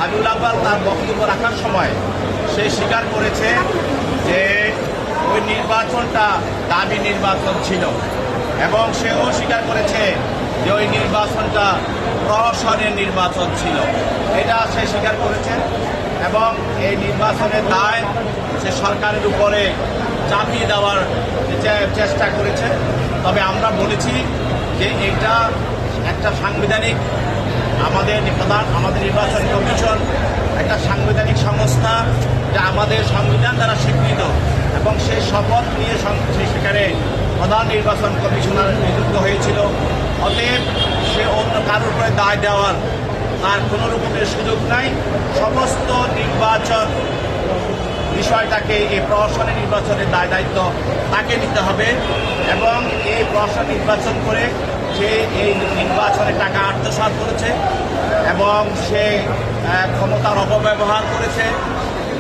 হাবিবুল আউয়াল তার বক্তব্য রাখার সময় সে স্বীকার করেছে যে ওই নির্বাচনটা দামি নির্বাচন ছিল এবং সেও স্বীকার করেছে যে ওই নির্বাচনটা প্রহসনের নির্বাচন ছিল। এটা সে স্বীকার করেছে এবং এই নির্বাচনের দায় সে সরকারের উপরে চাপিয়ে দেওয়ার চেষ্টা করেছে। তবে আমরা বলেছি যে এটা একটা সাংবিধানিক আমাদের নির্বাচন কমিশন একটা সাংবিধানিক সংস্থা যা আমাদের সংবিধান দ্বারা স্বীকৃত এবং সেই শপথ নিয়ে সেখানে প্রধান নির্বাচন কমিশনার নিযুক্ত হয়েছিল। অতএব সে অন্য কারোর উপরে দায় দেওয়ার তার কোনো রকমের সুযোগ নাই। সমস্ত নির্বাচন বিষয়টাকে এই প্রহসনের নির্বাচনের দায় দায়িত্ব তাকে নিতে হবে এবং এই প্রহসন নির্বাচন করে সে এই নির্বাচনে টাকা আত্মসাৎ করেছে এবং সে ক্ষমতার অপব্যবহার করেছে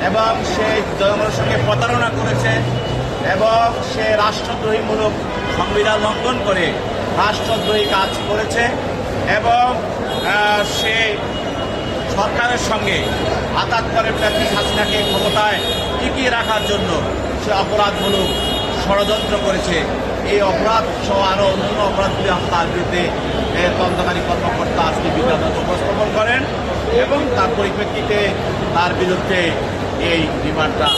এবং সে জনগণের সঙ্গে প্রতারণা করেছে এবং সে রাষ্ট্রদ্রোহীমূলক সংবিধান লঙ্ঘন করে রাষ্ট্রদ্রোহী কাজ করেছে এবং সে সরকারের সঙ্গে আঘাত করে প্রার্থী হাসিনাকে ক্ষমতায় টিকিয়ে রাখার জন্য সে অপরাধমূলক ষড়যন্ত্র করেছে। এই অপরাধ সহ আরও অন্যান্য অপরাধগুলি তার বিরুদ্ধে তদন্তকারী কর্মকর্তা আজকে বিজ্ঞাপন উপস্থাপন করেন এবং তার পরিপ্রেক্ষিতে তার বিরুদ্ধে এই রিমান্ডটা